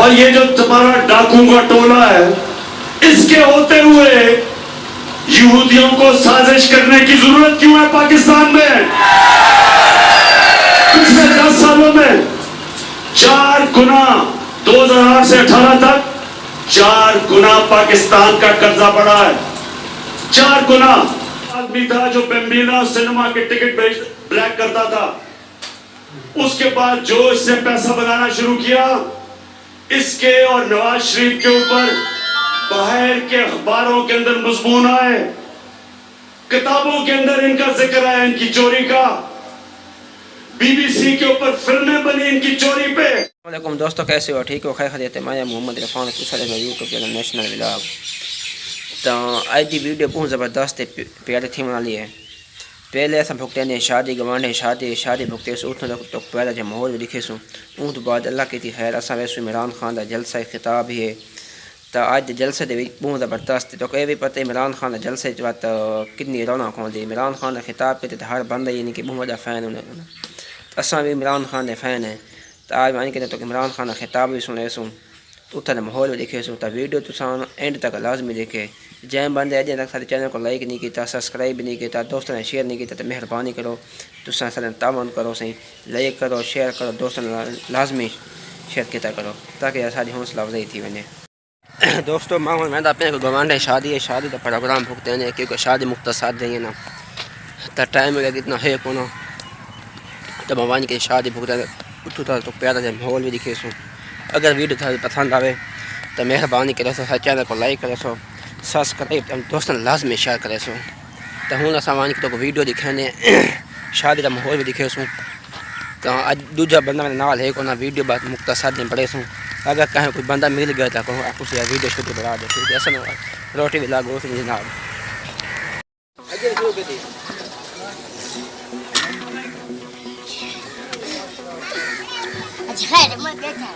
اور یہ جو تمہارا ڈاکوں کا ٹولہ ہے، اس کے ہوتے ہوئے یہودیوں کو سازش کرنے کی ضرورت کیوں ہے پاکستان میں؟ پچھلے 10 سالوں میں 4 گنا 2008 سے 18 تک 4 گنا پاکستان کا قرضہ بڑھا ہے. 4 گنا. آدمی تھا جو بیمبینا سینما کے ٹکٹ بلیک کرتا تھا، اس کے بعد جو اس سے پیسہ بنانا شروع کیا، اس کے اور نواز شریف کے اوپر باہر کے اخباروں کے اندر مضمون آئے، کتابوں کے اندر ان کا ذکر آیا، ان کی چوری کا، بی بی سی کے اوپر فلمیں بنی ان کی چوری پہ. السلام علیکم دوستو، کیسے ہو؟ ٹھیک ہو؟ خیر خیریت ہے؟ میں Muhammad Irfan YouTube channel national vlog. تو آج کی ویڈیو بہت زبردست پیارے تھی بنا لی ہے. پہلے اصل بھگتے نے شادی گوانڈے شادی بھگتے سو اتنا تو پہلا جو ماحول بھی دکھے سو اون تو بعد اللہ کی تھی خیر اصل ویسے عمران خان کا جلسہ خطاب ہی ہے. تو اج جلسے دے بہت زبردست تو یہ بھی پتہ عمران خان کا جلسے جو کتنی رونق ہوتی. عمران خان کا خطاب پہ تو ہر بندہ یعنی کہ بہت بڑا فین ہونے اصل بھی عمران خان کے فین ہیں. تو آج میں کہتے تو عمران خان کا خطاب بھی سنے سوں تو اتنا ماحول بھی دیکھے سوں. تو ویڈیو تو اینڈ تک لازمی دیکھے. جن بندے اجے تک سارے چینل کو لائک نہیں کیتا، سبسکرائب نہیں کیتا، دوستوں نے شیئر نہیں کیتا تو مہربانی کرو تو سارے تعاون کرو، سی لائک کرو، شیئر کرو، دوستوں لازمی شیئر کیتا کرو تاکہ ساری حوصلہ افزائی تھی ونے. دوستو میں اپنے کو گوانڈے شادی کا پروگرام بھگتے ہیں کیونکہ شادی مختصر رہی ہے نا تو ٹائم لگے اتنا ہے کو نا تو موبائل کی شادی بھگتے اتو تو پیارا جائے ماحول بھی دکھے سو. اگر ویڈیو تھا پسند آئے تو مہربانی کرو سو، چینل کو لائک کرو سو، سبسکرائب دوستوں لازمی شیئر کرے سو. تو ہوں اصل تو ویڈیو دکھانے شادی کا ماحول بھی دکھے سوں. تو اج دوجا بندہ میرے نال ہے کو نا ویڈیو بات مختصر دن پڑے سوں. اگر کہیں کوئی بندہ مل گیا تو کچھ ویڈیو شوٹی بنا دے ٹھیک ہے. اصل روٹی بھی لاگو اس جناب خیر میں بیٹھا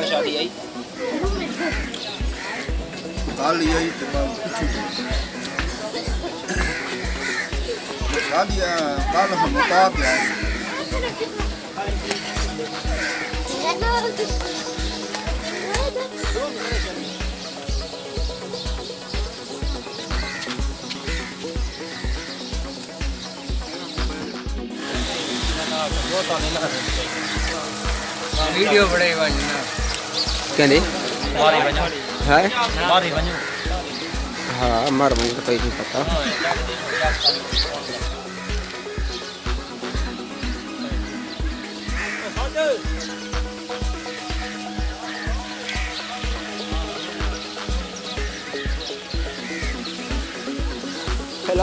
شادی آئی ویڈیو بڑے بننا کہندی ماری بنو ہے ماری بنو ہاں مار مجھے تو کوئی نہیں پتا.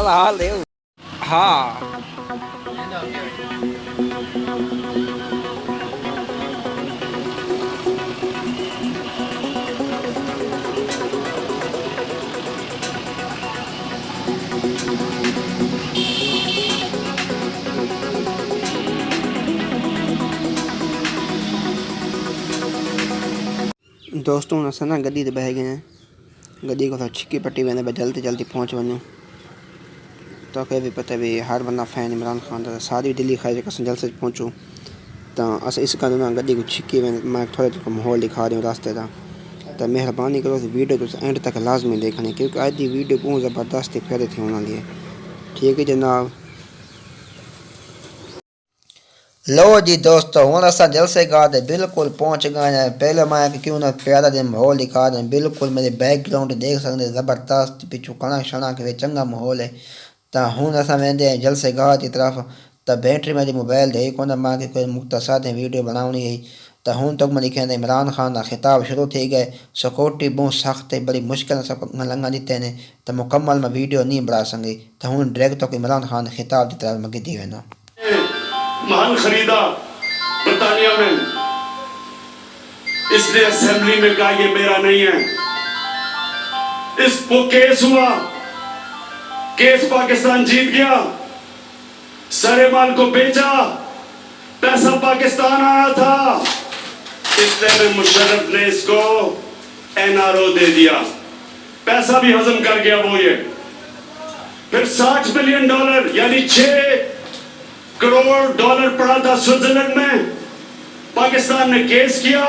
حال دے ہاں دوستوں اصل نا گڈی بہ گئے ہیں. گڈی کو چھکی پٹی وے جلدی جلدی پہنچ ونوں تو کہ بھی پتہ بھی ہر بندہ فین عمران خان کا ساری دلی خواہش کہ جلسے پہنچوں. تو اس کا گڈی کو چھکی میں تھوڑے تک ماحول دکھا رہی ہوں راستے کا. تو مہربانی کرو ویڈیو تو اینڈ تک لازمی دیکھنی کیونکہ آج کی ویڈیو بہت زبردست پیارے تھی ہونے لیے. ٹھیک ہے جناب. لو جی دوستو ہوں اصل جلسے گاہ بالکل پہنچ گئے ہیں. پہلے میں کیوں نہ پیارا دن ماحول دکھا دیں. بالکل میرے بیک گراؤنڈ دیکھ سکتے زبردست پچھو کڑک شڑک چنگا ماحول ہے. تو ہوں اصل وے جلسے گاہ کی طرف. تو بیٹری میری موبائل دے کو ماں کے کوئی مختصر ویڈیو بناونی ہے. تو ہوں تک میں لکھے عمران خان کا خطاب شروع تھی گئے. سیکورٹی بہت سخت ہے، بڑی مشکل سے لنگا دیتے ہیں تو مکمل میں ویڈیو نہیں بنا سکی. تو ہوں ڈائریکٹ تو عمران خان خطاب کی طرف میں گدی ہونا محل خریدا برطانیہ میں، اس نے اسمبلی میں کہا یہ میرا نہیں ہے. اس کو کیس ہوا، کیس پاکستان جیت گیا، سارے مال کو بیچا، پیسہ پاکستان آیا تھا. اتنے میں مشرف نے اس کو NRO دے دیا, پیسہ بھی ہضم کر گیا وہ یہ. پھر $60 ملین یعنی $6 کروڑ پڑا تھا سوئٹزرلینڈ میں. پاکستان نے کیس کیا,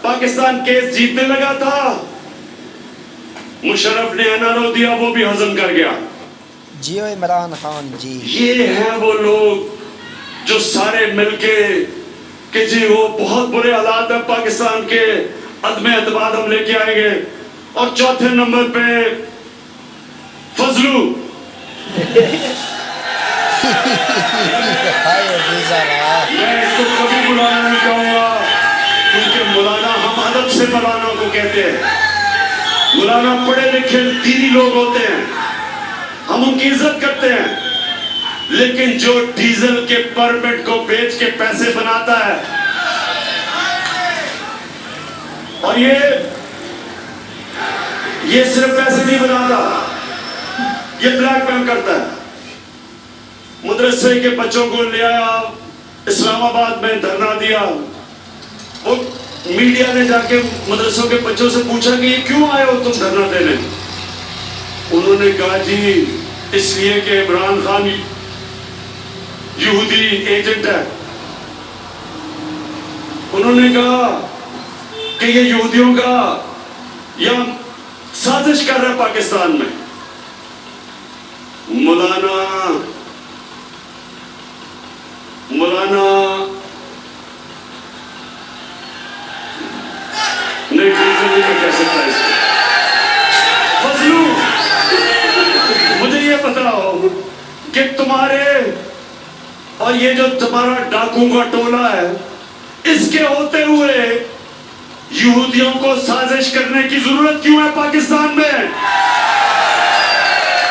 پاکستان کیس جیتنے لگا تھا, مشرف نے NRO دیا, وہ بھی ہضم کر گیا. جی عمران خان جی, یہ ہیں وہ لوگ جو سارے مل کے کہ جی وہ بہت برے حالات ہیں پاکستان کے, عدم اعتماد ہم لے کے آئیں گے. اور چوتھے نمبر پہ فضلو, میں اس کو کبھی مولانا نہیں کہوں گا, کیونکہ مولانا ہم ادب سے مولانا کو کہتے ہیں. مولانا پڑھے لکھے دینی لوگ ہوتے ہیں, ہم ان کی عزت کرتے ہیں. لیکن جو ڈیزل کے پرمٹ کو بیچ کے پیسے بناتا ہے, اور یہ صرف پیسے نہیں بناتا, یہ بلیک میل کرتا ہے. مدرسے کے بچوں کو لے آیا, اسلام آباد میں دھرنا دیا. وہ میڈیا نے جا کے مدرسوں کے بچوں سے پوچھا کہ یہ کیوں آئے ہو تم دھرنا دینے؟ انہوں نے کہا جی اس لیے کہ عمران خان یہودی ایجنٹ ہے. انہوں نے کہا کہ یہ یہودیوں کا یا سازش کر رہا ہے پاکستان میں. مولانا نہیں کہہ سکتا اس کو. فضلو, مجھے یہ بتاؤ کہ تمہارے اور یہ جو تمہارا ڈاکوں کا ٹولہ ہے, اس کے ہوتے ہوئے یہودیوں کو سازش کرنے کی ضرورت کیوں ہے پاکستان میں؟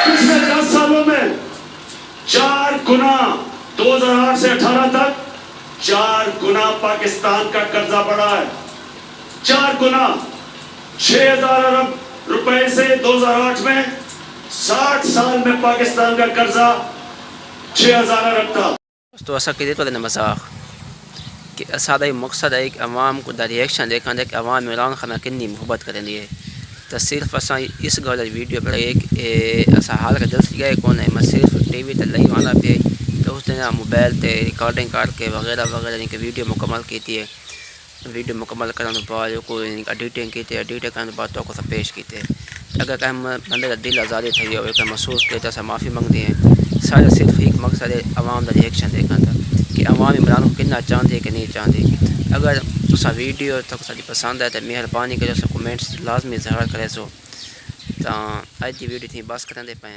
پچھلے 10 سالوں میں 4 گنا, 2008 سے 18 تک 4 گنا پاکستان کا قرضہ بڑھا ہے. 4 گنا, 6,000 ارب روپے سے 2008 میں 60 سال میں پاکستان کا قرضہ 6,000 ارب تھا. تو ایسا کہ دیتا ہے مذاق کہ سادہ مقصد ہے کہ عوام کو دا ریئیکشن دیکھا دے کہ عوام عمران خان کنی محبت کریں دیے. تو صرف اساں اس گل ویڈیو پر ایک ایسا حال کا دل گئے کون ہے, میں صرف ٹی وی تے لئی وانا پہ تو اس نے موبائل تے ریکارڈنگ کر کے وغیرہ وغیرہ یعنی کہ ویڈیو مکمل کیتی ہے. ویڈیو مکمل کرنے بعد کو ایڈیٹنگ کی ایڈیٹنگ کرنے بعد تو کو پیش کیتے. اگر کہ بندے کا دل آزادی تھی ہوئے کہ محسوس کیا تو معافی منگتے ہیں. سارے صرف ایک مقصد ہے عوام کا ریئیکشن دیکھنا تھا کہ عوام عمران کو کتنا چاہتے ہیں کہ نہیں چاہتے. اگر اسا ویڈیو تو ساری پسند ہے تو مہربانی کرو سو کمنٹس لازمی اظہار کرے سو. تو آج کی ویڈیو تھی بس کرنے پہ